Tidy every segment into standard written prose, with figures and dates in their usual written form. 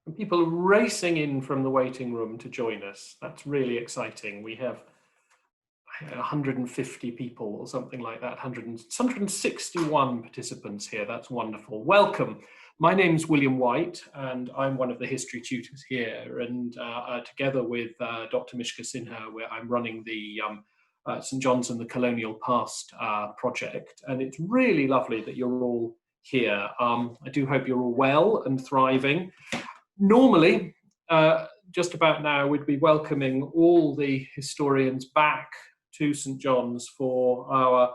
and people are racing in from the waiting room to join us. That's really exciting. We have 150 people or something like that, 161 participants here. That's wonderful. Welcome. My name's William Whyte, and I'm one of the history tutors here. And together with Dr. Mishka Sinha, where I'm running the St. John's and the Colonial Past project. And it's really lovely that you're all here. I do hope you're all well and thriving. Normally, just about now, we'd be welcoming all the historians back to St. John's for our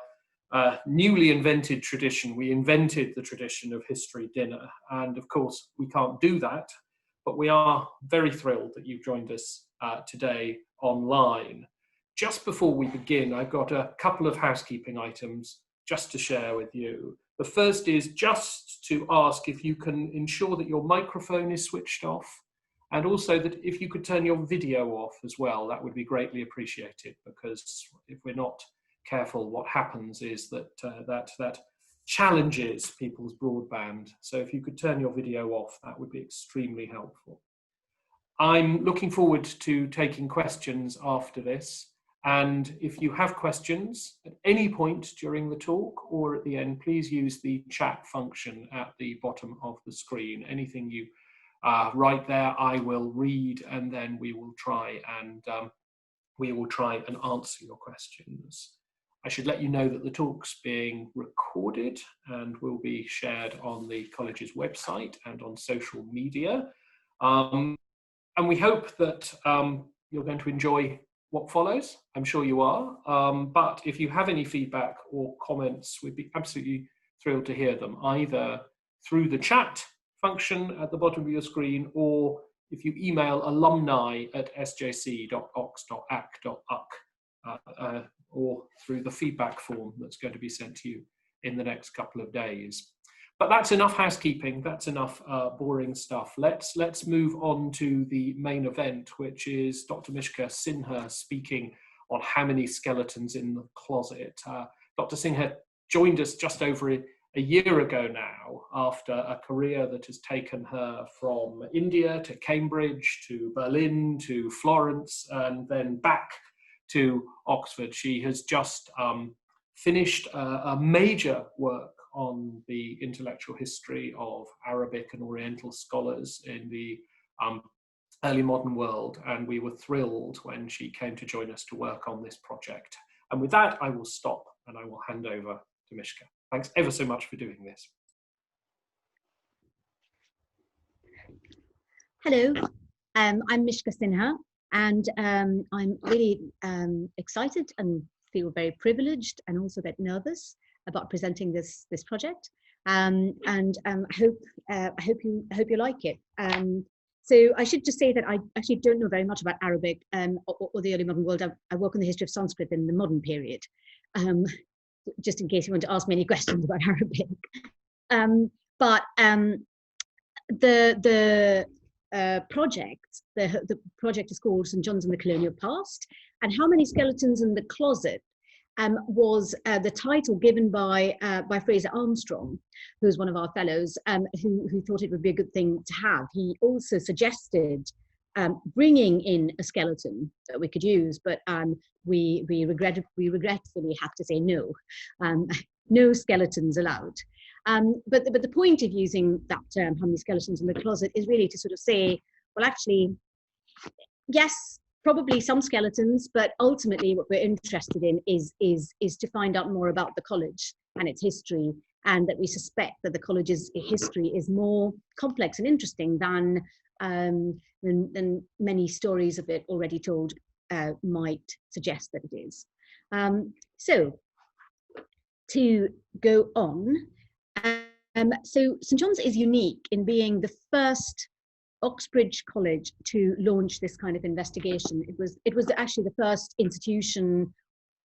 newly invented tradition. We invented the tradition of history dinner, and of course we can't do that, but we are very thrilled that you've joined us today online. Just before we begin, I've got a couple of housekeeping items just to share with you. The first is just to ask if you can ensure that your microphone is switched off, and also that if you could turn your video off as well, that would be greatly appreciated, because if we're not careful, what happens is that that challenges people's broadband. So if you could turn your video off, that would be extremely helpful. I'm looking forward to taking questions after this. And if you have questions at any point during the talk or at the end, please use the chat function at the bottom of the screen. Anything you write there, I will read, and then we will try and answer your questions. I should let you know that the talk's being recorded and will be shared on the college's website and on social media. And we hope that you're going to enjoy what follows. I'm sure you are. But if you have any feedback or comments, we'd be absolutely thrilled to hear them, either through the chat function at the bottom of your screen, or if you email alumni@sjc.ox.ac.uk, or through the feedback form that's going to be sent to you in the next couple of days. But that's enough housekeeping, that's enough boring stuff. Let's move on to the main event, which is Dr. Mishka Sinha speaking on how many skeletons in the closet. Dr. Sinha joined us just over a year ago now, after a career that has taken her from India to Cambridge to Berlin to Florence and then back to Oxford. She has just finished a major work on the intellectual history of Arabic and Oriental scholars in the early modern world, and we were thrilled when she came to join us to work on this project. And with that, I will stop and I will hand over to Mishka. Thanks ever so much for doing this. Hello, I'm Mishka Sinha, and I'm really excited and feel very privileged and also a bit nervous about presenting this project. I hope you like it. So I should just say that I actually don't know very much about Arabic or the early modern world. I work on the history of Sanskrit in the modern period, just in case you want to ask me any questions about Arabic. The project is called St. John's and the Colonial Past, and how many skeletons in the closet was the title given by Fraser Armstrong, who's one of our fellows, who thought it would be a good thing to have. He also suggested bringing in a skeleton that we could use, but we regretfully have to say no. No skeletons allowed. But the point of using that term, how many skeletons in the closet, is really to sort of say, well, actually, yes, probably some skeletons, but ultimately what we're interested in is to find out more about the college and its history, and that we suspect that the college's history is more complex and interesting than many stories of it already told might suggest that it is. So to go on, so St. John's is unique in being the first Oxbridge College to launch this kind of investigation. It was actually the first institution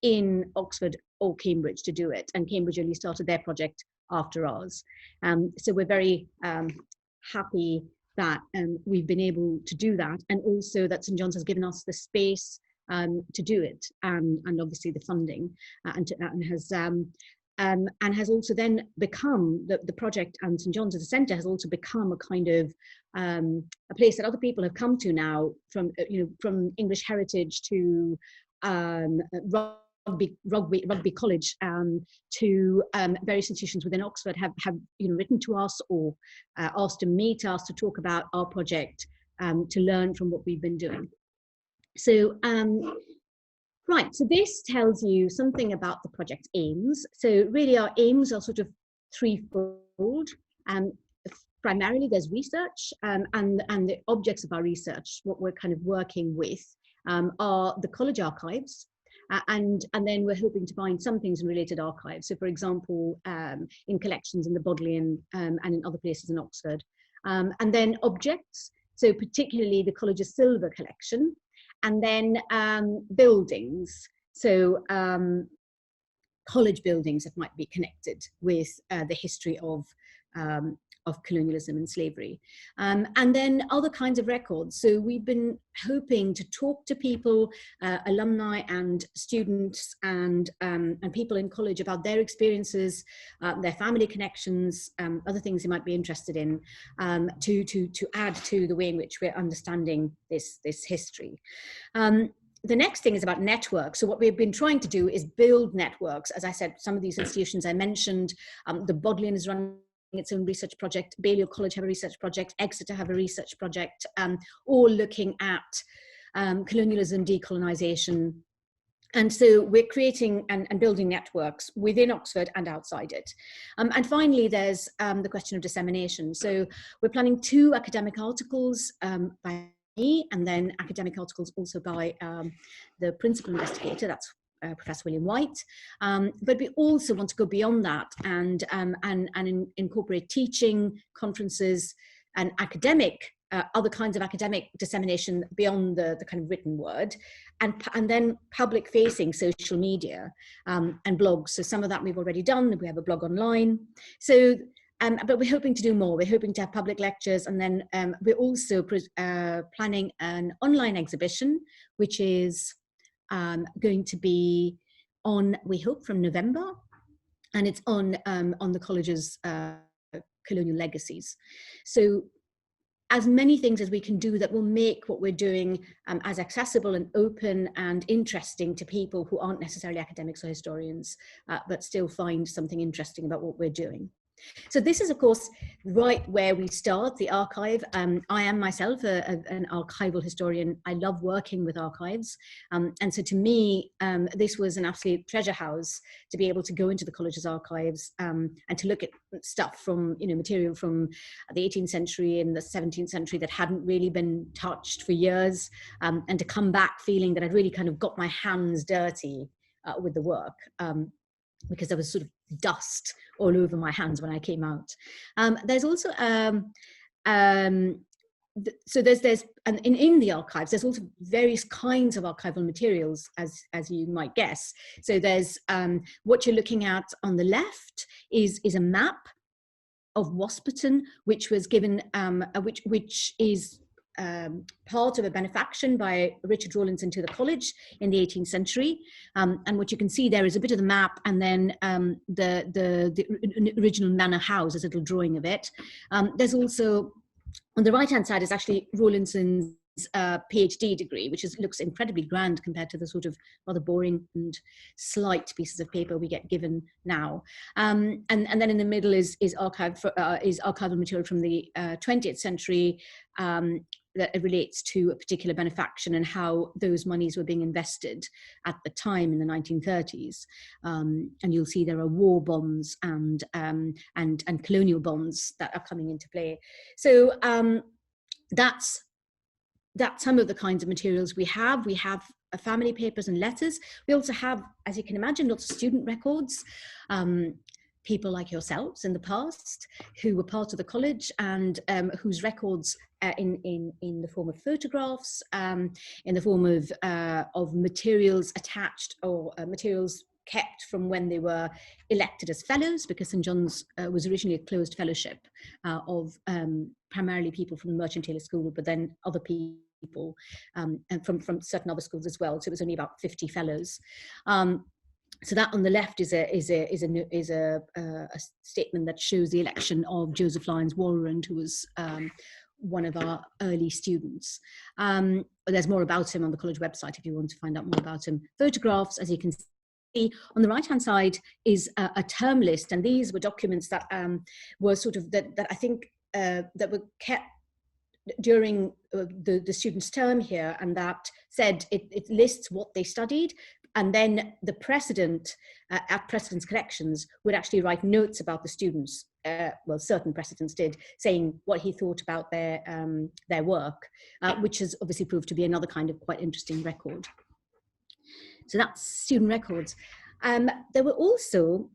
in Oxford or Cambridge to do it, and Cambridge only started their project after ours. So we're very happy that we've been able to do that, and also that St. John's has given us the space to do it, and obviously the funding, and has also then become the project, and St. John's as a centre has also become a kind of a place that other people have come to now, from from English heritage to rugby college, to various institutions within Oxford have written to us or asked to meet us to talk about our project, to learn from what we've been doing. So right, so this tells you something about the project aims. So really our aims are sort of threefold. Primarily there's research, and the objects of our research, what we're kind of working with, are the college archives. And then we're hoping to find some things in related archives. So for example, in collections in the Bodleian and in other places in Oxford. And then objects, so particularly the college's silver collection. And then buildings, so college buildings that might be connected with the history of colonialism and slavery. And then other kinds of records. So we've been hoping to talk to people, alumni and students and people in college about their experiences, their family connections, other things they might be interested in, to add to the way in which we're understanding this history. The next thing is about networks. So what we've been trying to do is build networks. As I said, some of these institutions I mentioned, the Bodleian is running its own research project, Balliol College have a research project, Exeter have a research project, all looking at colonialism, decolonisation. And so we're creating and building networks within Oxford and outside it. And finally, there's the question of dissemination. So we're planning 2 academic articles by me, and then academic articles also by the principal investigator, that's Professor William Whyte, but we also want to go beyond that and incorporate teaching, conferences, and other kinds of academic dissemination beyond the kind of written word, and then public-facing social media and blogs. So some of that we've already done. We have a blog online. So, but we're hoping to do more. We're hoping to have public lectures, and then we're also planning an online exhibition, which is going to be on, we hope, from November, and it's on the college's colonial legacies. So as many things as we can do that will make what we're doing as accessible and open and interesting to people who aren't necessarily academics or historians, but still find something interesting about what we're doing. So this is, of course, right where we start, the archive. I am myself an archival historian. I love working with archives. And so to me, this was an absolute treasure house to be able to go into the college's archives and to look at stuff from, material from the 18th century and the 17th century that hadn't really been touched for years, and to come back feeling that I'd really kind of got my hands dirty with the work. Because there was sort of dust all over my hands when I came out. There's also, so there's and in the archives, there's also various kinds of archival materials, as you might guess. So there's, what you're looking at on the left is a map of Wasperton, which was given, which is part of a benefaction by Richard Rawlinson to the college in the 18th century. And what you can see there is a bit of the map, and then the original manor house, there's a little drawing of it. There's also, on the right-hand side, is actually Rawlinson's PhD degree, which looks incredibly grand compared to the sort of rather boring and slight pieces of paper we get given now. And then in the middle is archival material from the 20th century, that relates to a particular benefaction and how those monies were being invested at the time in the 1930s. And you'll see there are war bonds and colonial bonds that are coming into play. So that's some of the kinds of materials we have. We have family papers and letters. We also have, as you can imagine, lots of student records. People like yourselves in the past who were part of the college and whose records in the form of photographs, in the form of materials attached or materials kept from when they were elected as fellows, because St John's was originally a closed fellowship of primarily people from the Merchant Taylor School, but then other people and from certain other schools as well. So it was only about 50 fellows. So that on the left is a statement that shows the election of Joseph Lyons Walrond, who was one of our early students. There's more about him on the college website if you want to find out more about him. Photographs, as you can see, on the right-hand side is a term list, and these were documents that were sort of that I think that were kept during the students' term here, and that said it lists what they studied, and then the president at President's Collections would actually write notes about the students. Well, certain presidents did, saying what he thought about their work, which has obviously proved to be another kind of quite interesting record. So that's student records. There were also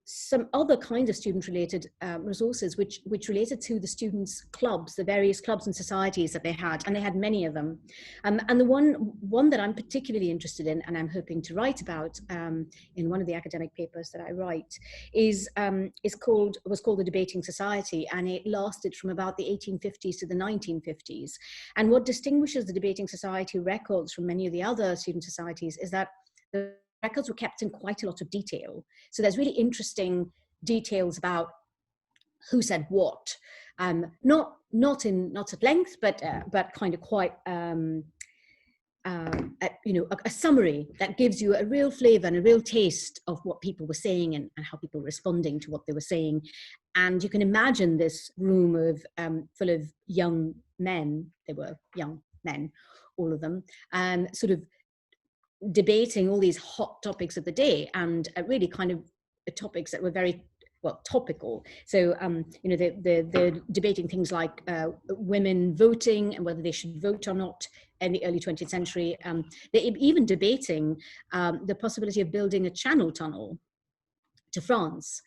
some other kinds of student-related resources which related to the students' clubs, the various clubs and societies that they had, and they had many of them. And the one that I'm particularly interested in, and I'm hoping to write about in one of the academic papers that I write, was called the Debating Society, and it lasted from about the 1850s to the 1950s. And what distinguishes the Debating Society records from many of the other student societies is that the records were kept in quite a lot of detail. So there's really interesting details about who said what, not at length, but kind of quite a summary that gives you a real flavour and a real taste of what people were saying and how people were responding to what they were saying. And you can imagine this room of full of young men. They were young men, all of them, sort of debating all these hot topics of the day, and really kind of topics that were very topical. So they're debating things like women voting and whether they should vote or not in the early 20th century. They're even debating the possibility of building a channel tunnel to France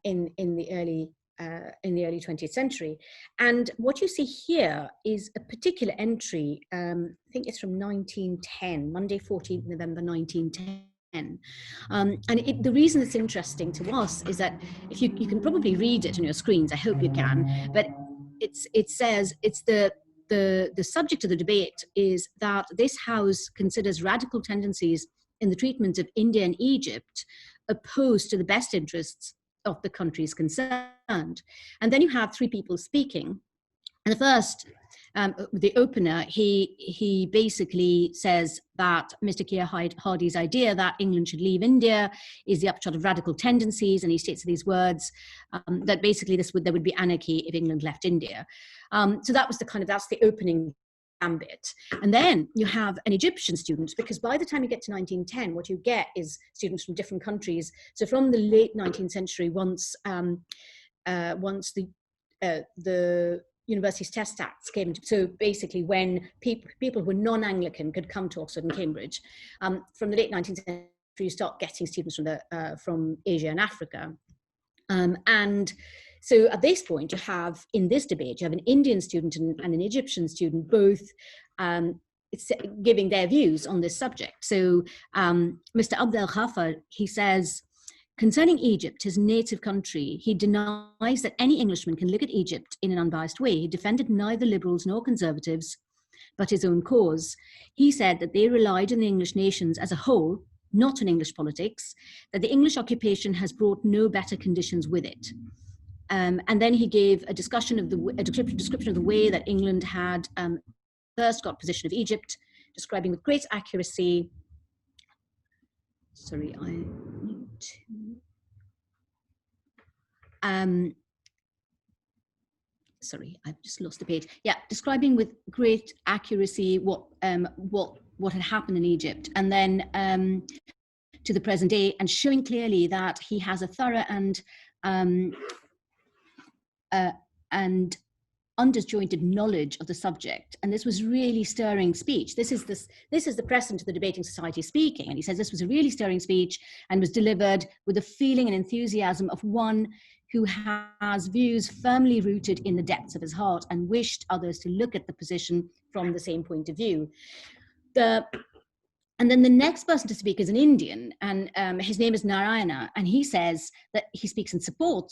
in the early 20th century. And what you see here is a particular entry, I think it's from 1910, Monday 14th November 1910. And the reason it's interesting to us is that if you can probably read it on your screens, I hope you can, but it says it's the subject of the debate is that this house considers radical tendencies in the treatment of India and Egypt opposed to the best interests of the countries concerned. And then you have three people speaking. And the first, the opener, he basically says that Mr. Keir Hardie's idea that England should leave India is the upshot of radical tendencies, and he states these words, that basically there would be anarchy if England left India. So that was that's the opening ambit. And then you have an Egyptian student, because by the time you get to 1910, what you get is students from different countries. So from the late 19th century, once the Universities Test Acts came into, so basically when people who were non-Anglican could come to Oxford and Cambridge, from the late 19th century, you start getting students from Asia and Africa. And so at this point, you have, in this debate, you have an Indian student and an Egyptian student, both giving their views on this subject. So Mr. Abdel Ghaffar, he says, concerning Egypt, his native country, he denies that any Englishman can look at Egypt in an unbiased way. He defended neither liberals nor conservatives, but his own cause. He said that they relied on the English nations as a whole, not on English politics, that the English occupation has brought no better conditions with it. And then he gave a description of the way that England had first got possession of Egypt, describing with great accuracy. Sorry, I need to. Sorry, I've just lost the page. Yeah, describing with great accuracy what had happened in Egypt, and then to the present day, and showing clearly that he has a thorough and undisjointed knowledge of the subject. And this was really stirring speech. This is the president of the Debating Society speaking, and he says this was a really stirring speech and was delivered with the feeling and enthusiasm of one who has views firmly rooted in the depths of his heart and wished others to look at the position from the same point of view. And then the next person to speak is an Indian, and his name is Narayana, and he says that he speaks in support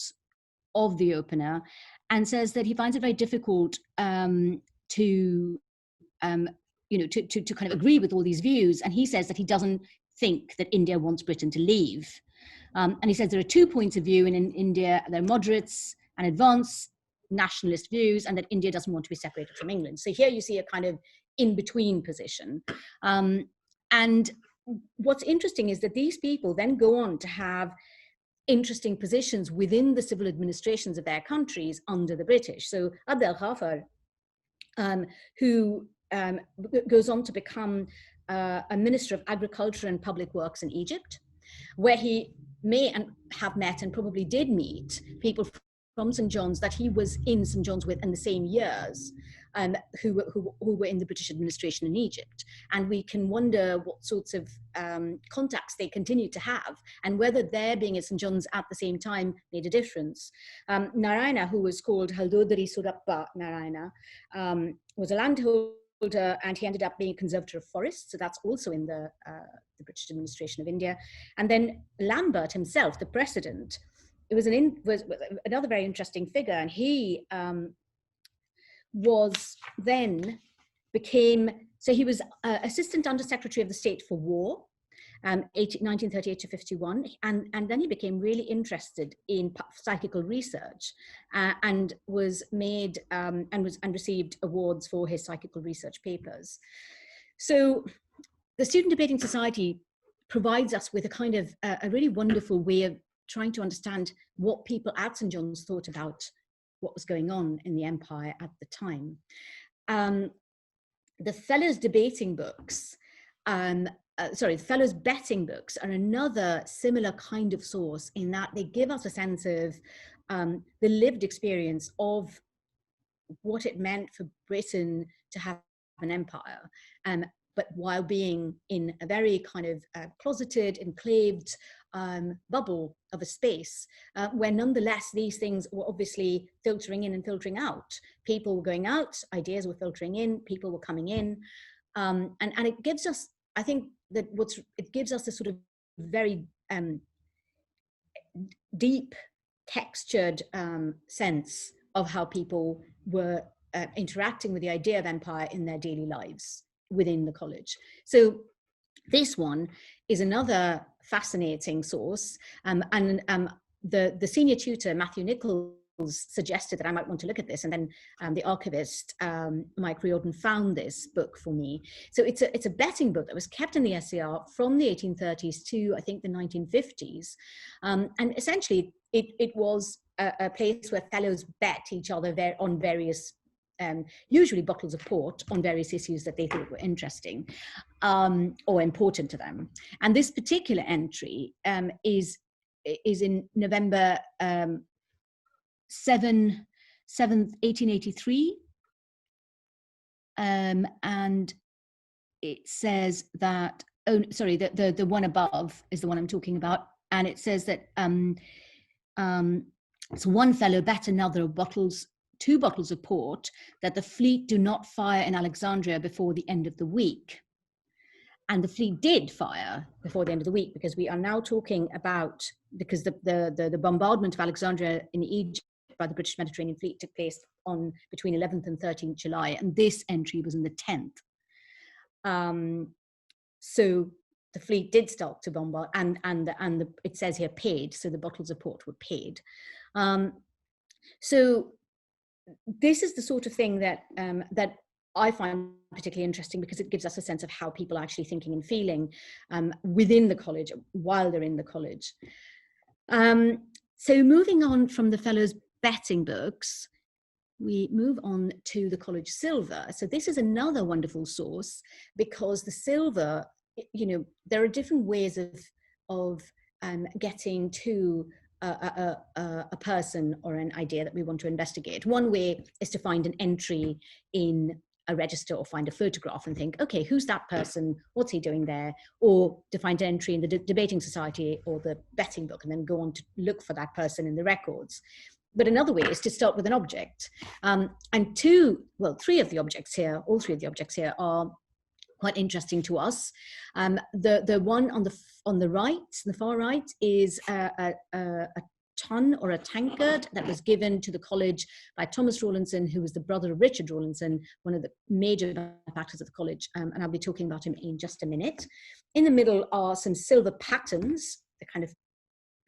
of the opener, and says that he finds it very difficult to kind of agree with all these views. And he says that he doesn't think that India wants Britain to leave. And he says there are 2 points of view in India. There are moderates and advanced nationalist views and that India doesn't want to be separated from England. So here you see a kind of in-between position. And what's interesting is that these people then go on to have interesting positions within the civil administrations of their countries under the British. So Abdel Ghaffar, who goes on to become a Minister of Agriculture and Public Works in Egypt, where he may have met and probably did meet people from St. John's that he was in St. John's with in the same years, who were in the British administration in Egypt. And we can wonder what sorts of contacts they continued to have and whether their being at St. John's at the same time made a difference. Narayana, who was called Haldodari Surappa Narayana, was a landholder, and he ended up being a conservator of forests. So that's also in the British administration of India. And then Lambert himself, the president, it was another very interesting figure. And he he was Assistant Under Secretary of the State for War, 1938 to 51, and then he became really interested in psychical research, and was made and received awards for his psychical research papers. So the Student Debating Society provides us with a kind of a really wonderful way of trying to understand what people at St. John's thought about what was going on in the empire at the time. The Fellows Debating books, the Fellows Betting books are another similar kind of source in that they give us a sense of the lived experience of what it meant for Britain to have an empire, but while being in a very kind of closeted, enclaved bubble of a space where nonetheless these things were obviously filtering in and filtering out. People were going out, ideas were filtering in, people were coming in, and it gives us, I think that it gives us a sort of very deep, textured sense of how people were interacting with the idea of empire in their daily lives within the college. So this one is another fascinating source, and the senior tutor, Matthew Nichols, suggested that I might want to look at this, and then the archivist, Mike Riordan, found this book for me. So it's a betting book that was kept in the SCR from the 1830s to, I think, the 1950s, and essentially it was a place where fellows bet each other on various usually bottles of port on various issues that they thought were interesting or important to them. And this particular entry is in November 7th, 1883. And it says that, the one above is the one I'm talking about. And it says that so one fellow bet another of 2 bottles of port that the fleet do not fire in Alexandria before the end of the week. And the fleet did fire before the end of the week, because we are now talking about, because the bombardment of Alexandria in Egypt by the British Mediterranean Fleet took place on between 11th and 13th July, and this entry was in the 10th. So the fleet did start to bombard, and it says here paid, so the bottles of port were paid. So this is the sort of thing that that I find particularly interesting, because it gives us a sense of how people are actually thinking and feeling within the college while they're in the college. So moving on from the Fellows Betting books, we move on to the college silver. So this is another wonderful source, because the silver, there are different ways of getting to a person or an idea that we want to investigate. One way is to find an entry in a register or find a photograph and think, okay, who's that person? What's he doing there? Or to find an entry in the debating society or the betting book and then go on to look for that person in the records. But another way is to start with an object. And all three of the objects here are quite interesting to us. The one on the right, the far right, is a tun or a tankard that was given to the college by Thomas Rawlinson, who was the brother of Richard Rawlinson, one of the major benefactors of the college, and I'll be talking about him in just a minute. In the middle are some silver patterns, the kind of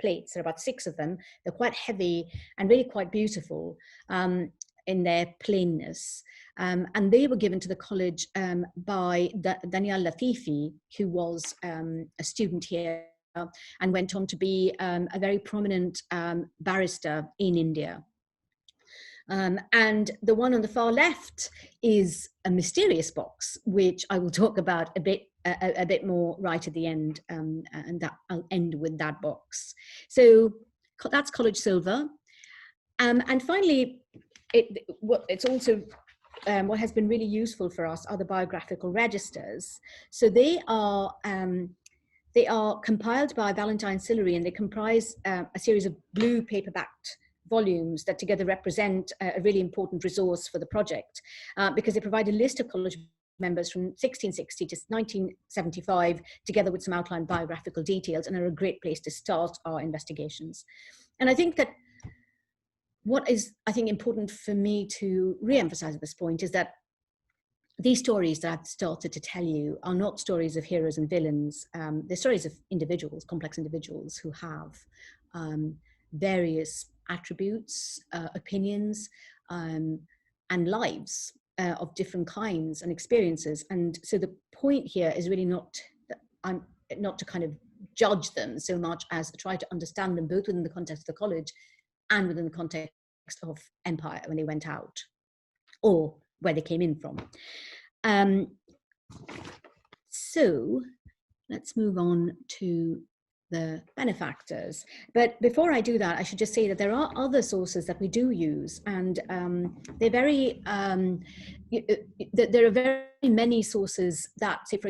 plates. There are about 6 of them. They're quite heavy and really quite beautiful in their plainness. And they were given to the college by Daniel Latifi, who was a student here and went on to be a very prominent barrister in India. And the one on the far left is a mysterious box, which I will talk about a bit more right at the end, and that I'll end with that box. So that's college silver. And finally, it's also what has been really useful for us are the biographical registers. So they are compiled by Valentine Sillery, and they comprise a series of blue paper-backed volumes that together represent a really important resource for the project, because they provide a list of college members from 1660 to 1975, together with some outline biographical details, and are a great place to start our investigations. And I think that what is, I think, important for me to re-emphasize at this point is that these stories that I've started to tell you are not stories of heroes and villains. They're stories of individuals, complex individuals who have various attributes, opinions, and lives of different kinds and experiences. And so the point here is really not to kind of judge them so much as to try to understand them both within the context of the college and within the context of empire when they went out, or where they came in from. So let's move on to the benefactors. But before I do that, I should just say that there are other sources that we do use, and they're very, there are very many sources that, say,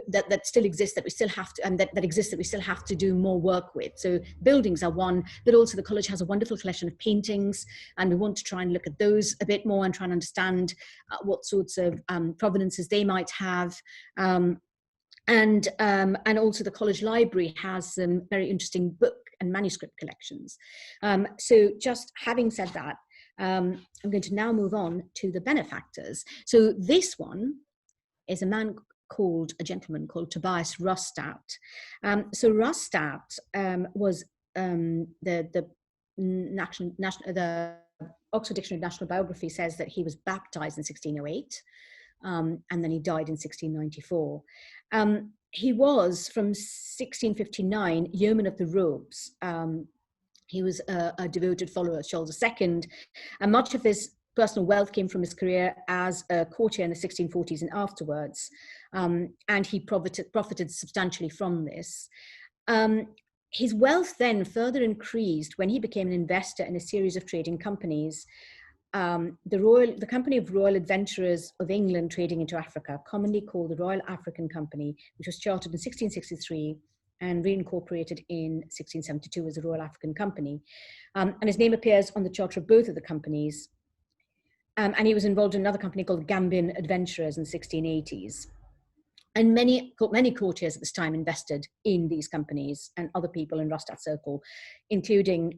that still exist, that we still have to, and that exist that we still have to do more work with. So buildings are one, but also the college has a wonderful collection of paintings, and we want to try and look at those a bit more and try and understand what sorts of provenances they might have. And also the college library has some very interesting book and manuscript collections. So just having said that, I'm going to now move on to the benefactors. So this one is a gentleman called Tobias Rustat. So Rustat was the Oxford Dictionary of National Biography says that he was baptized in 1608. And then he died in 1694. He was, from 1659, Yeoman of the Robes. He was a devoted follower of Charles II, and much of his personal wealth came from his career as a courtier in the 1640s and afterwards, and he profited substantially from this. His wealth then further increased when he became an investor in a series of trading companies. The Company of Royal Adventurers of England trading into Africa, commonly called the Royal African Company, which was chartered in 1663 and reincorporated in 1672 as the Royal African Company. And his name appears on the charter of both of the companies. And he was involved in another company called Gambian Adventurers in the 1680s. And many courtiers at this time invested in these companies and other people in Rustat's circle, including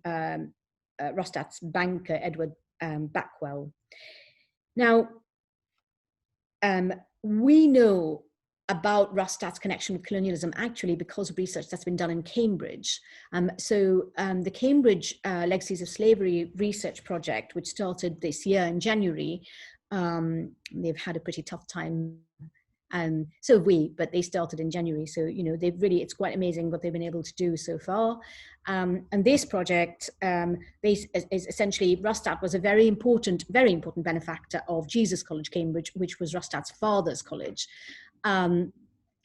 Rustat's banker, Edward Backwell. Now, we know about Rustat's connection with colonialism actually because of research that's been done in Cambridge. So the Cambridge Legacies of Slavery research project, which started this year in January, they've had a pretty tough time. So have we, but they started in January. So, you know, it's quite amazing what they've been able to do so far. And this project is essentially, Rustat was a very important benefactor of Jesus College, Cambridge, which was Rustat's father's college.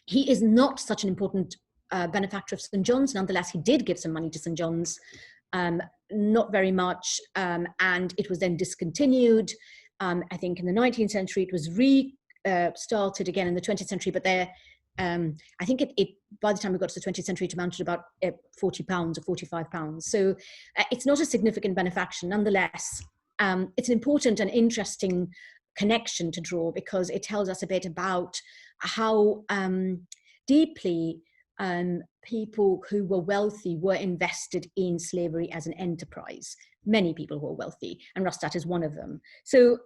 He is not such an important benefactor of St. John's. Nonetheless, he did give some money to St. John's, not very much. And it was then discontinued. I think in the 19th century, it was started again in the 20th century, but I think it by the time we got to the 20th century, it amounted to about £40 or £45. So it's not a significant benefaction. Nonetheless, it's an important and interesting connection to draw because it tells us a bit about how deeply people who were wealthy were invested in slavery as an enterprise. Many people who were wealthy, and Rustat is one of them. So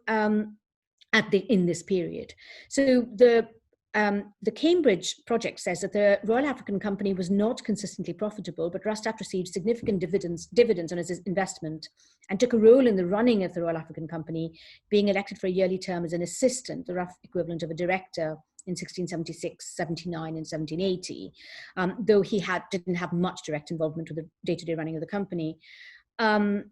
in this period. So the the Cambridge project says that the Royal African Company was not consistently profitable, but Rustat received significant dividends on his investment and took a role in the running of the Royal African Company, being elected for a yearly term as an assistant, the rough equivalent of a director, in 1676, 79, and 1780, though he didn't have much direct involvement with the day-to-day running of the company. The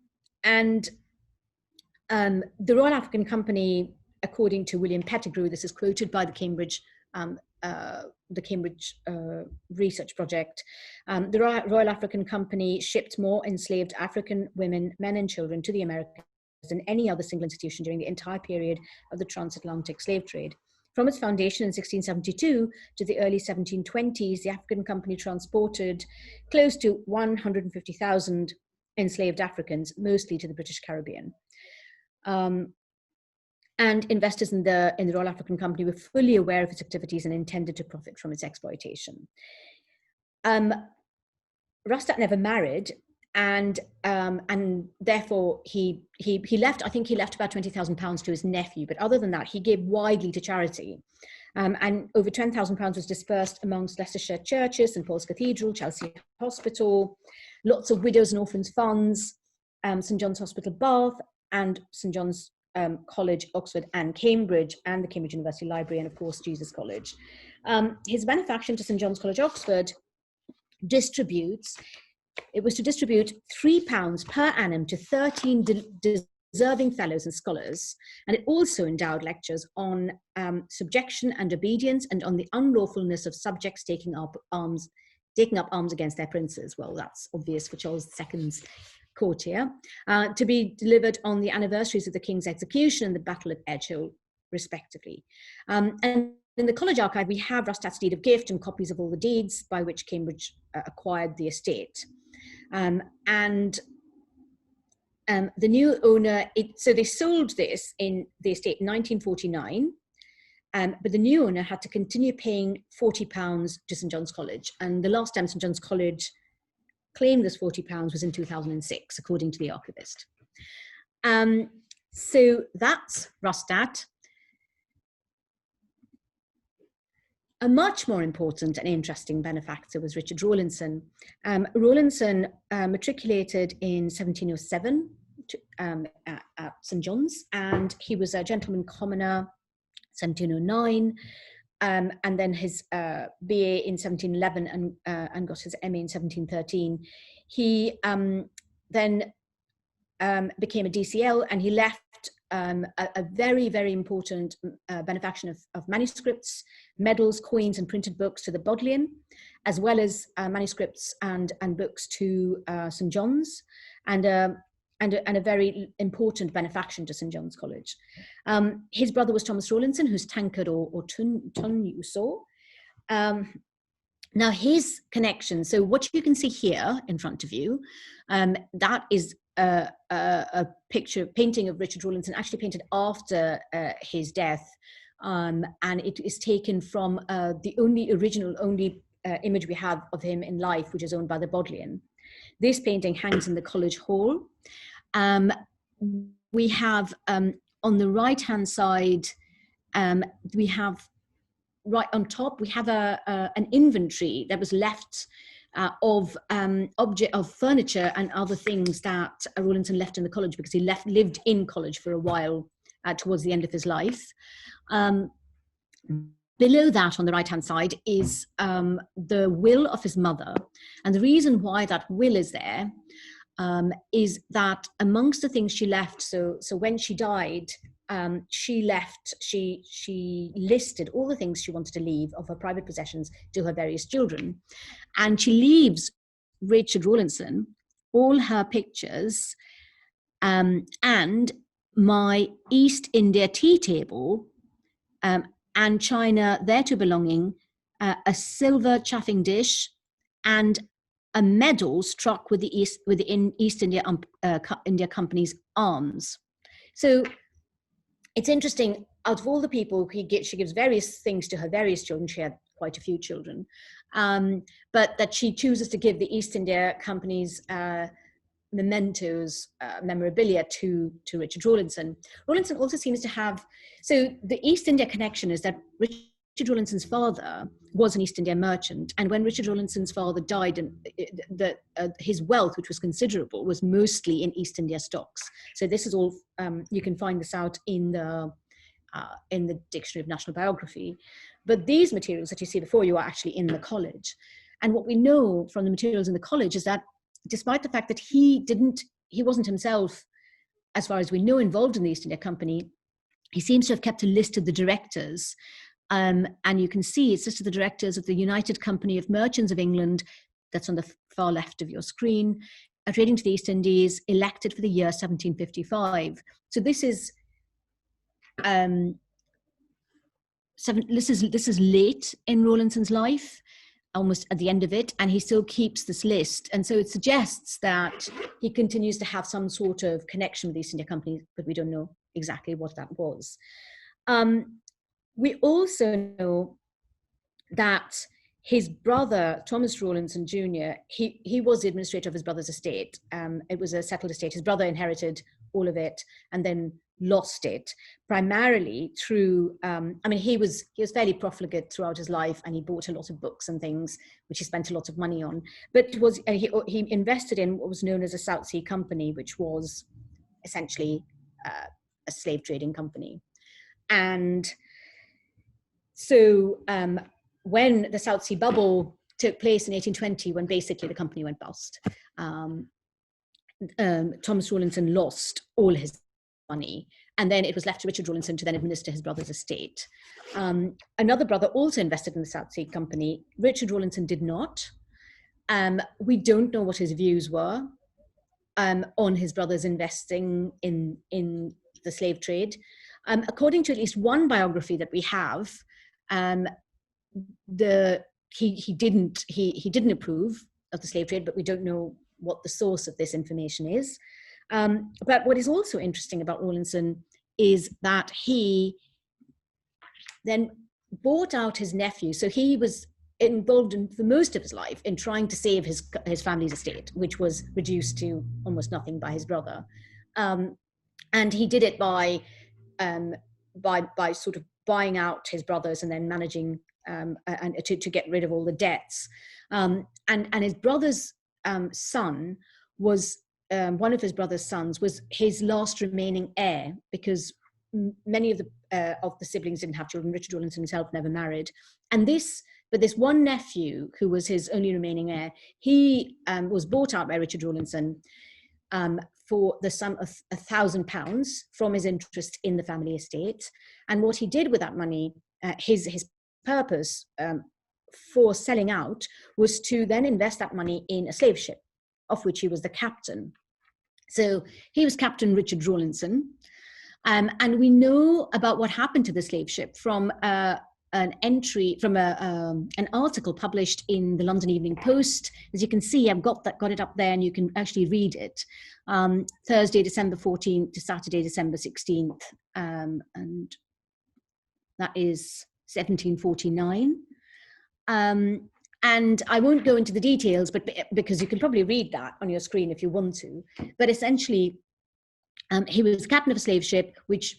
Royal African Company, according to William Pettigrew, this is quoted by the Cambridge Research Project, the Royal African Company shipped more enslaved African women, men and children to the Americas than any other single institution during the entire period of the transatlantic slave trade. From its foundation in 1672 to the early 1720s, the African Company transported close to 150,000 enslaved Africans, mostly to the British Caribbean. And investors in the Royal African Company were fully aware of its activities and intended to profit from its exploitation. Rustat never married, and therefore he left. I think he left about £20,000 to his nephew, but other than that, he gave widely to charity. And over £10,000 was dispersed amongst Leicestershire churches, St Paul's Cathedral, Chelsea Hospital, lots of widows and orphans funds, St John's Hospital, Bath, and St John's College, Oxford and Cambridge, and the Cambridge University Library, and of course Jesus College. His benefaction to St John's College, Oxford, was to distribute £3 per annum to 13 deserving fellows and scholars, and it also endowed lectures on subjection and obedience, and on the unlawfulness of subjects taking up arms against their princes. Well, that's obvious for Charles II's court here, to be delivered on the anniversaries of the King's execution and the Battle of Edgehill, respectively. And in the college archive, we have Rustat's deed of gift and copies of all the deeds by which Cambridge acquired the estate. The new owner, so they sold this in the estate in 1949, but the new owner had to continue paying £40 to St John's College. And the last time St John's College claimed this £40 was in 2006, according to the archivist. So that's Rustat. A much more important and interesting benefactor was Richard Rawlinson. Rawlinson matriculated in 1707 at St John's, and he was a gentleman commoner, 1709, and then his BA in 1711 and got his MA in 1713. He then became a DCL, and he left a very, very important benefaction of manuscripts, medals, coins, and printed books to the Bodleian, as well as manuscripts and books to St John's, and a very important benefaction to St John's College. His brother was Thomas Rawlinson, whose tankard or tun you saw. Now his connection, so what you can see here in front of you, that is a painting of Richard Rawlinson, actually painted after his death, and it is taken from the only image we have of him in life, which is owned by the Bodleian. This painting hangs in the college hall. We have on the right hand side, we have right on top, we have an inventory that was left of furniture and other things that Rawlinson left in the college, because he lived in college for a while towards the end of his life. Below that, on the right-hand side, is the will of his mother. And the reason why that will is there is that amongst the things she left, so when she died, she listed all the things she wanted to leave of her private possessions to her various children. And she leaves Richard Rawlinson all her pictures and my East India tea table and china thereto belonging, a silver chafing dish, and a medal struck with the East India Company's arms. So it's interesting, out of all the people she gives various things to her various children. She had quite a few children, but that she chooses to give the East India Company's mementos, memorabilia to Richard Rawlinson. Rawlinson also seems to have, so the East India connection is that Richard Richard Rawlinson's father was an East India merchant, and when Richard Rawlinson's father died, and his wealth, which was considerable, was mostly in East India stocks. So this is all, you can find this out in the Dictionary of National Biography. But these materials that you see before you are actually in the college. And what we know from the materials in the college is that despite the fact that he wasn't himself, as far as we know, involved in the East India Company, he seems to have kept a list of the directors. And you can see it's listed the directors of the United Company of Merchants of England, that's on the far left of your screen, trading to the East Indies, elected for the year 1755. So this is this is late in Rawlinson's life, almost at the end of it, and he still keeps this list. And so it suggests that he continues to have some sort of connection with the East India Company, but we don't know exactly what that was. We also know that his brother, Thomas Rawlinson Jr., he was the administrator of his brother's estate. It was a settled estate. His brother inherited all of it and then lost it, primarily through, he was fairly profligate throughout his life, and he bought a lot of books and things, which he spent a lot of money on. But he invested in what was known as a South Sea Company, which was essentially a slave trading company. And so when the South Sea Bubble took place in 1820, when basically the company went bust, Thomas Rawlinson lost all his money, and then it was left to Richard Rawlinson to then administer his brother's estate. Another brother also invested in the South Sea Company. Richard Rawlinson did not. We don't know what his views were on his brother's investing in the slave trade. According to at least one biography that we have, he didn't approve of the slave trade, but we don't know what the source of this information is. But what is also interesting about Rawlinson is that he then bought out his nephew. So he was involved for most of his life in trying to save his family's estate, which was reduced to almost nothing by his brother. And he did it by sort of buying out his brothers and then managing and to get rid of all the debts. And his brother's son was, one of his brother's sons was his last remaining heir, because many of the siblings didn't have children. Richard Rawlinson himself never married. But this one nephew, who was his only remaining heir, he was bought out by Richard Rawlinson for the sum of £1,000 from his interest in the family estate. And what he did with that money, his purpose for selling out, was to then invest that money in a slave ship, of which he was the captain. So he was Captain Richard Rawlinson. And we know about what happened to the slave ship from an entry from an article published in the London Evening Post. As you can see, I've got it up there, and you can actually read it. Thursday, December 14th to Saturday, December 16th, and that is 1749. And I won't go into the details, but because you can probably read that on your screen if you want to. But essentially, he was captain of a slave ship which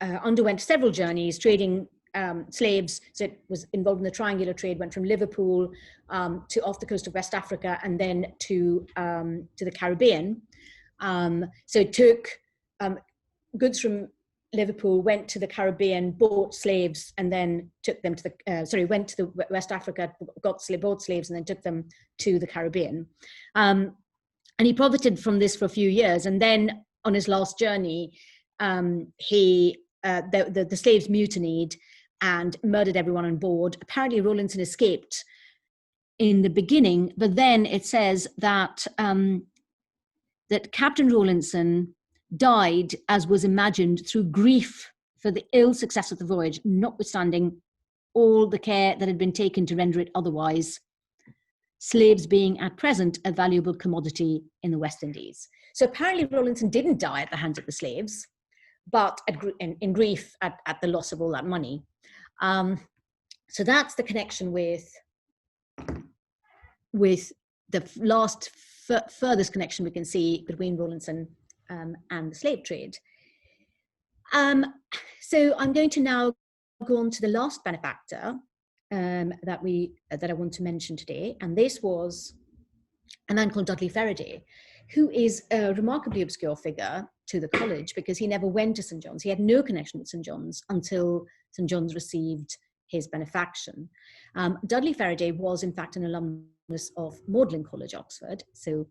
underwent several journeys trading slaves. So it was involved in the triangular trade, went from Liverpool to off the coast of West Africa, and then to the Caribbean. So it took goods from Liverpool, went to the Caribbean, bought slaves, and then took them to went to the West Africa, bought slaves, and then took them to the Caribbean. And he profited from this for a few years. And then on his last journey, the slaves mutinied and murdered everyone on board. Apparently, Rawlinson escaped in the beginning, but then it says that that Captain Rawlinson died, as was imagined, through grief for the ill success of the voyage, notwithstanding all the care that had been taken to render it otherwise, slaves being at present a valuable commodity in the West Indies. So apparently Rawlinson didn't die at the hands of the slaves, but in grief at the loss of all that money. So that's the connection with the last furthest connection we can see between Rawlinson and the slave trade. So I'm going to now go on to the last benefactor that I want to mention today, and this was a man called Dudley Faraday, who is a remarkably obscure figure to the college because he never went to St. John's. He had no connection with St. John's until St. John's received his benefaction. Dudley Faraday was in fact an alumnus of Magdalen College, Oxford. So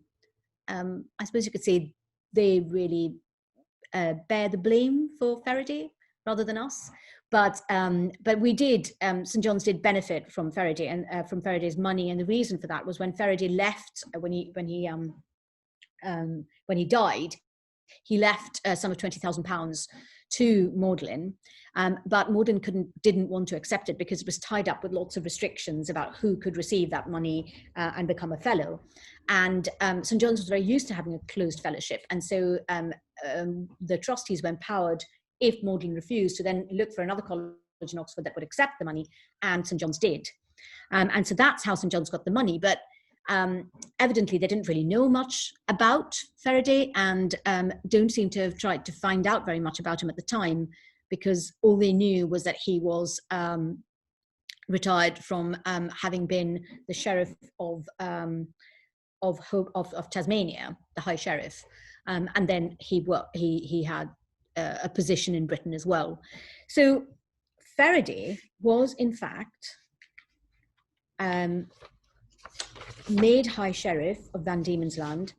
I suppose you could say they really bear the blame for Faraday rather than us. But we did, St. John's did benefit from Faraday and from Faraday's money. And the reason for that was when Faraday left, when he died, he left a sum of £20,000 to Magdalen, but Magdalen didn't want to accept it because it was tied up with lots of restrictions about who could receive that money and become a fellow. And St. John's was very used to having a closed fellowship, and so the trustees were empowered, if Magdalen refused, to then look for another college in Oxford that would accept the money, and St. John's did. And so that's how St. John's got the money. But evidently they didn't really know much about Faraday and don't seem to have tried to find out very much about him at the time, because all they knew was that he was retired from having been the sheriff of Tasmania, the High Sheriff, and then he had a position in Britain as well. So Faraday was in fact made High Sheriff of Van Diemen's Land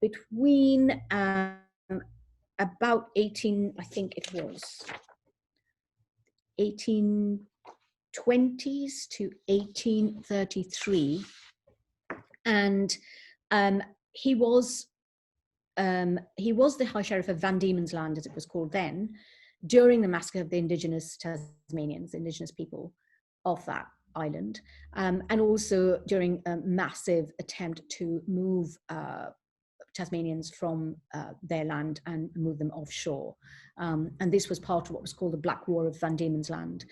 between about 1820s to 1833, and he was the High Sheriff of Van Diemen's Land, as it was called then, during the massacre of the indigenous Tasmanians, the indigenous people of that island, and also during a massive attempt to move Tasmanians from their land and move them offshore. And this was part of what was called the Black War of Van Diemen's Land.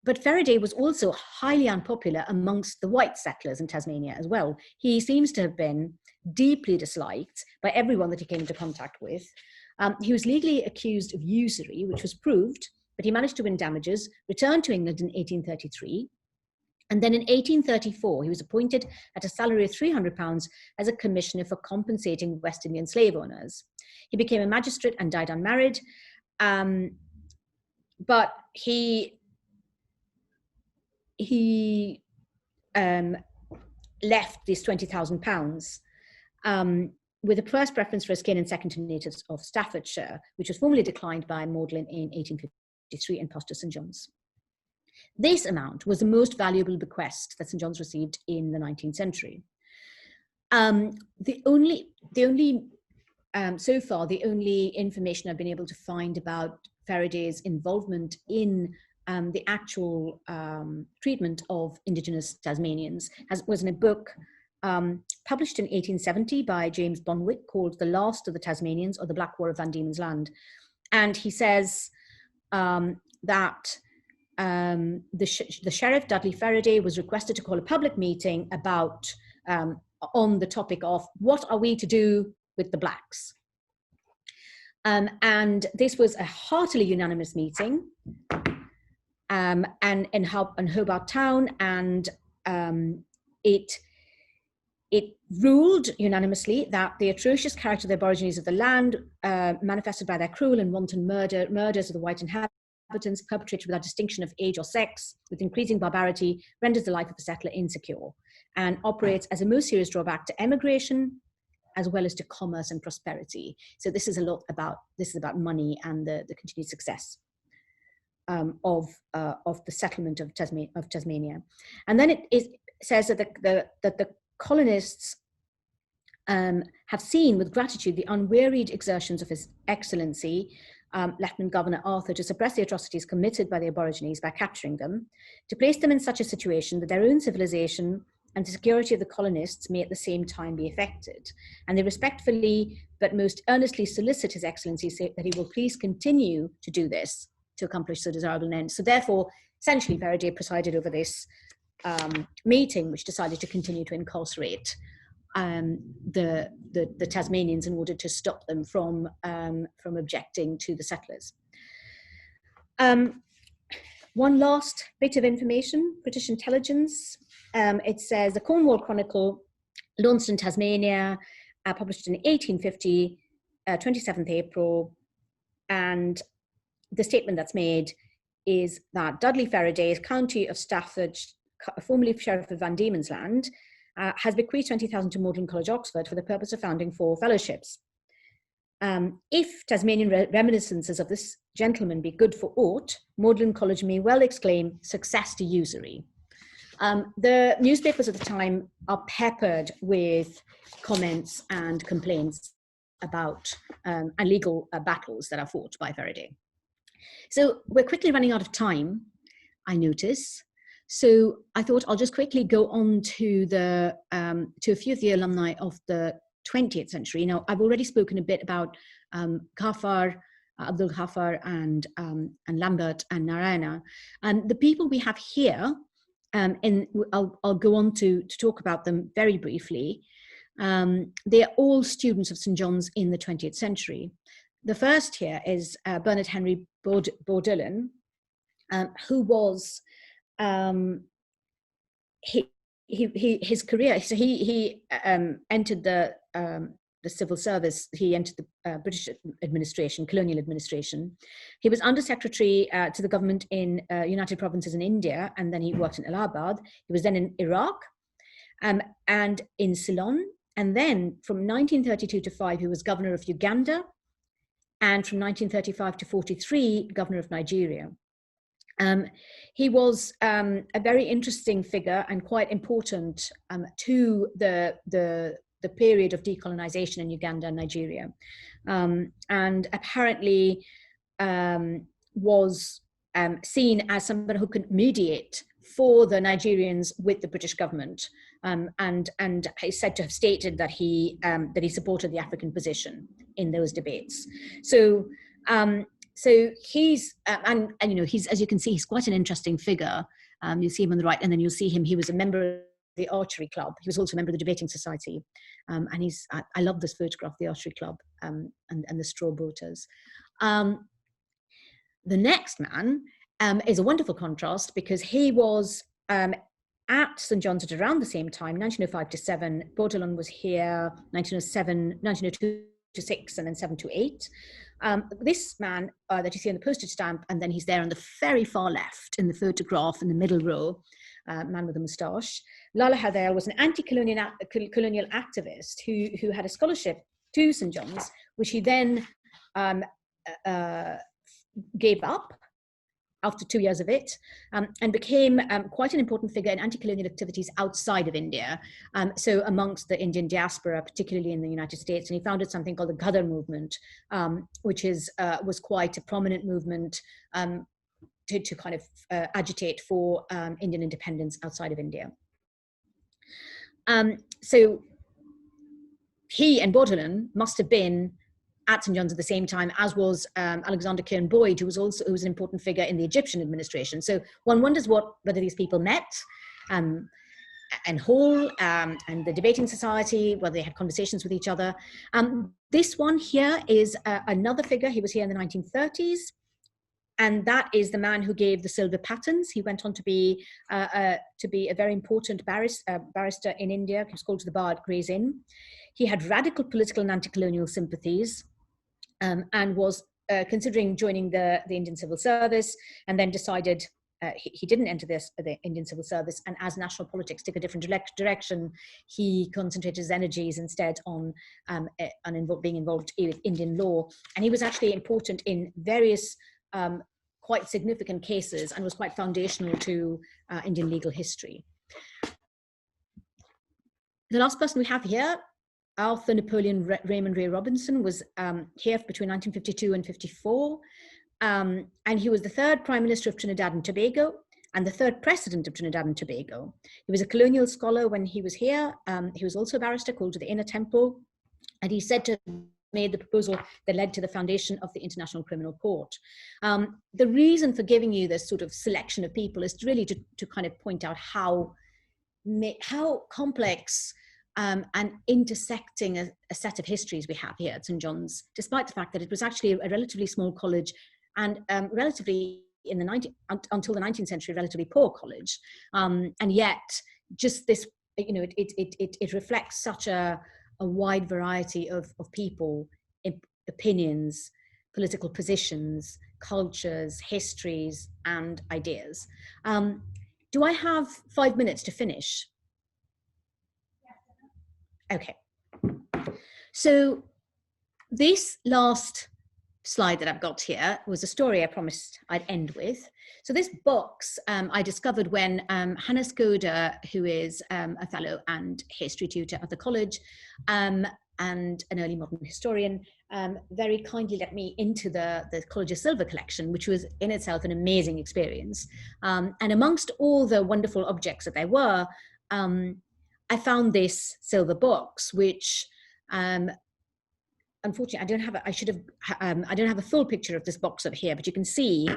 But Faraday was also highly unpopular amongst the white settlers in Tasmania as well. He seems to have been deeply disliked by everyone that he came into contact with. He was legally accused of usury, which was proved, but he managed to win damages, returned to England in 1833. And then in 1834, he was appointed at a salary of £300 as a commissioner for compensating West Indian slave owners. He became a magistrate and died unmarried. But he left these £20,000 with a first preference for his kin and second to natives of Staffordshire, which was formally declined by Magdalen in 1853 and passed to St. John's. This amount was the most valuable bequest that St. John's received in the 19th century. So far, the only information I've been able to find about Faraday's involvement in the actual treatment of indigenous Tasmanians was in a book published in 1870 by James Bonwick called The Last of the Tasmanians, or the Black War of Van Diemen's Land. And he says that the Sheriff Dudley Faraday was requested to call a public meeting about on the topic of what are we to do with the blacks. And this was a heartily unanimous meeting and in Hobart Town, and it ruled unanimously that the atrocious character of the Aborigines of the land, manifested by their cruel and wanton murders of the white inhabitants, perpetrated without distinction of age or sex, with increasing barbarity, renders the life of a settler insecure, and operates as a most serious drawback to emigration, as well as to commerce and prosperity. So this is about money and the continued success of the settlement of Tasmania. And then it says that the colonists have seen with gratitude the unwearied exertions of His Excellency, Lieutenant Governor Arthur, to suppress the atrocities committed by the Aborigines by capturing them, to place them in such a situation that their own civilization and the security of the colonists may at the same time be affected. And they respectfully but most earnestly solicit His Excellency that he will please continue to do this to accomplish so desirable an end. So therefore, essentially, Faraday presided over this meeting, which decided to continue to incarcerate the Tasmanians in order to stop them from objecting to the settlers. One last bit of information, British intelligence. It says the Cornwall Chronicle, Launceston, Tasmania, published in 1850, 27th April. And the statement that's made is that Dudley Faraday, County of Stafford, formerly Sheriff of Van Diemen's Land, has bequeathed 20,000 to Magdalen College, Oxford, for the purpose of founding 4 fellowships. If Tasmanian reminiscences of this gentleman be good for aught, Magdalen College may well exclaim, success to usury. The newspapers at the time are peppered with comments and complaints about and legal battles that are fought by Faraday. So we're quickly running out of time, I notice. So I thought I'll just quickly go on to to a few of the alumni of the 20th century. Now, I've already spoken a bit about Ghaffar, Abdul Ghaffar, and Lambert and Narayana. And the people we have here, and I'll go on to talk about them very briefly. They are all students of St. John's in the 20th century. The first here is Bernard Henry Bourdillon, who was his career. So he entered the civil service. He entered the British administration, colonial administration. He was undersecretary to the government in United Provinces in India, and then he worked in Allahabad. He was then in Iraq and in Ceylon. And then from 1932 to 5, he was governor of Uganda. And from 1935 to 43, governor of Nigeria. He was a very interesting figure and quite important to the period of decolonization in Uganda and Nigeria, and apparently was seen as somebody who could mediate for the Nigerians with the British government, and is said to have stated that he supported the African position in those debates. So. So he's, and you know, he's, as you can see, he's quite an interesting figure. You'll see him on the right, and then you'll see him. He was a member of the archery club. He was also a member of the debating society. And I love this photograph, the archery club, and the straw boaters. The next man is a wonderful contrast, because he was at St. John's at around the same time, 1905 to 7. Bourdillon was here 1907, 1902 to 6, and then 7 to 8. This man that you see on the postage stamp, and then he's there on the very far left in the photograph in the middle row, man with a moustache. Lala Hadel was an anti-colonial activist who had a scholarship to St. John's, which he then gave up after 2 years of it, and became quite an important figure in anti-colonial activities outside of India, so amongst the Indian diaspora, particularly in the United States. And he founded something called the Ghadar movement, which was quite a prominent movement to kind of agitate for Indian independence outside of India. So he and Bourdillon must have been at St. John's at the same time, as was Alexander Cairn Boyd, who was an important figure in the Egyptian administration. So one wonders whether these people met, and Hall and the debating society, whether they had conversations with each other. This one here is another figure. He was here in the 1930s, and that is the man who gave the silver patents. He went on to be a very important barrister in India. He was called to the bar at Gray's Inn. He had radical political and anti-colonial sympathies, and was considering joining the Indian Civil Service, and then decided he didn't enter the Indian Civil Service, and as national politics took a different direction, he concentrated his energies instead on being involved with Indian law. And he was actually important in various quite significant cases, and was quite foundational to Indian legal history. The last person we have here, Arthur Napoleon Raymond Ray Robinson, was here between 1952 and 54. And he was the 3rd Prime Minister of Trinidad and Tobago, and the 3rd President of Trinidad and Tobago. He was a colonial scholar when he was here. He was also a barrister, called to the Inner Temple, and he's said to have made the proposal that led to the foundation of the International Criminal Court. The reason for giving you this sort of selection of people is really to kind of point out how complex and intersecting a set of histories we have here at St. John's, despite the fact that it was actually a relatively small college and relatively in the until the 19th century, relatively poor college, and yet just this, it reflects such a wide variety of people, opinions, political positions, cultures, histories, and ideas. Do I have 5 minutes to finish? Okay. So this last slide that I've got here was a story I promised I'd end with. So this box I discovered when Hannah Skoda, who is a fellow and history tutor at the college and an early modern historian, very kindly let me into the college's silver collection, which was in itself an amazing experience. And amongst all the wonderful objects that there were, I found this silver box, which unfortunately I don't have I don't have a full picture of this box up here, but you can see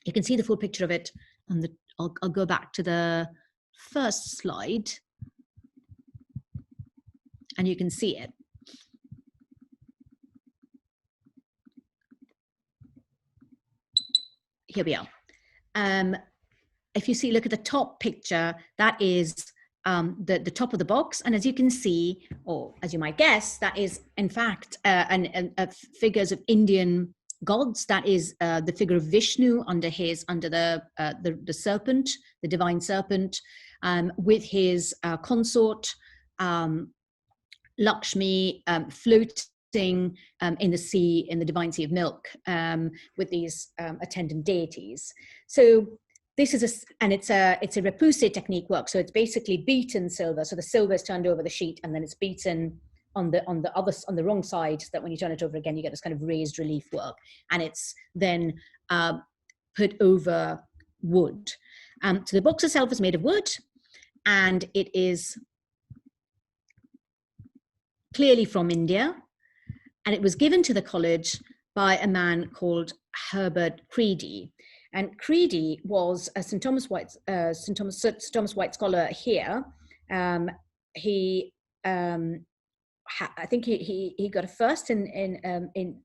the full picture of it on the, I'll go back to the first slide and you can see it. Here we are. If you see, look at the top picture, that is the top of the box, and as you can see, or as you might guess, that is in fact figures of Indian gods. That is the figure of Vishnu under the serpent, the divine serpent, with his consort Lakshmi floating in the sea, in the divine sea of milk, with these attendant deities. So this is it's a repoussé technique work. So it's basically beaten silver. So the silver is turned over the sheet, and then it's beaten on the wrong side, so that when you turn it over again, you get this kind of raised relief work, and it's then put over wood. So the box itself is made of wood, and it is clearly from India, and it was given to the college by a man called Herbert Creedy. And Creedy was a St. Thomas Whyte scholar here. He I think he got a first in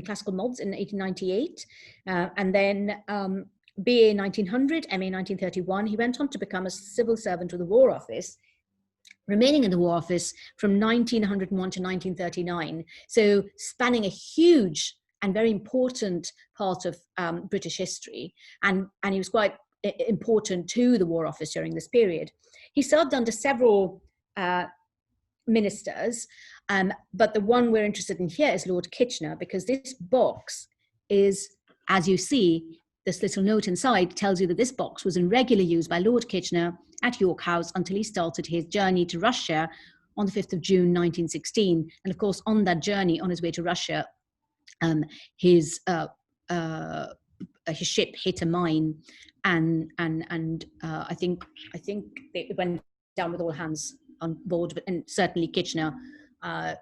classical mods in 1898, and then BA 1900, MA 1931. He went on to become a civil servant with the War Office, remaining in the War Office from 1901 to 1939. So spanning a huge and very important part of British history, and he was quite important to the War Office during this period. He served under several ministers, but the one we're interested in here is Lord Kitchener, because this box is, as you see, this little note inside tells you that this box was in regular use by Lord Kitchener at York House until he started his journey to Russia on the 5th of June 1916. And of course, on that journey, on his way to Russia, his ship hit a mine, and I think they went down with all hands on board, and certainly Kitchener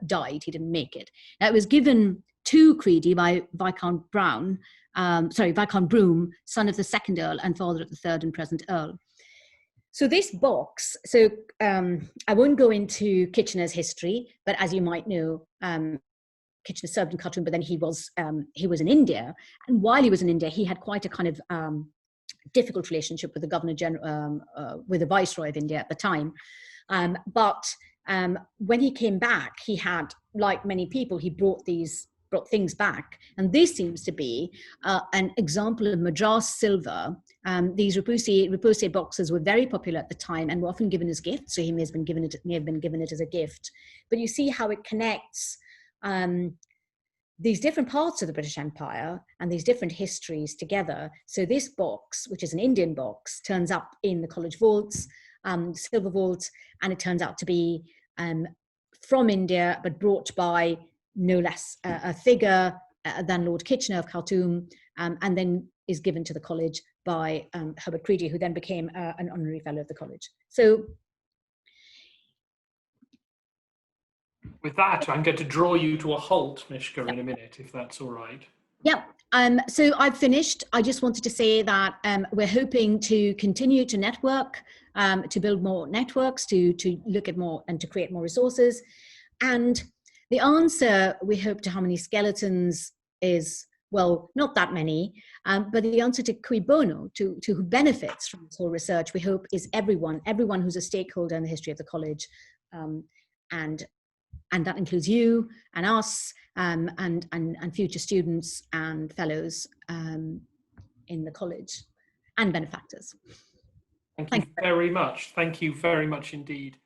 died. He didn't make it. It was given to Creedy by Viscount Broom, son of the second Earl and father of the third and present Earl. So this box, I won't go into Kitchener's history, but as you might know, Kitchener served in Khartoum, but then he was in India, and while he was in India, he had quite a kind of difficult relationship with the Governor General, with the Viceroy of India at the time. But when he came back, he had, like many people, he brought things back, and this seems to be an example of Madras silver. These repoussé boxes were very popular at the time and were often given as gifts, so he may have been given it as a gift. But you see how it connects these different parts of the British Empire and these different histories together. So this box, which is an Indian box, turns up in the college vaults, silver vaults, and it turns out to be from India, but brought by no less a figure than Lord Kitchener of Khartoum, and then is given to the college by Herbert Creedy, who then became an honorary fellow of the college. So with that, I'm going to draw you to a halt, Mishka, in a minute, if that's all right. Yeah. So I've finished. I just wanted to say that we're hoping to continue to network, to build more networks, to look at more and to create more resources. And the answer, we hope, to how many skeletons is Well, not that many, but the answer to cui bono, to who benefits from this whole research, we hope is everyone who's a stakeholder in the history of the college, and that includes you and us, and future students and fellows in the college, and benefactors. Thank you very much. Thank you very much indeed.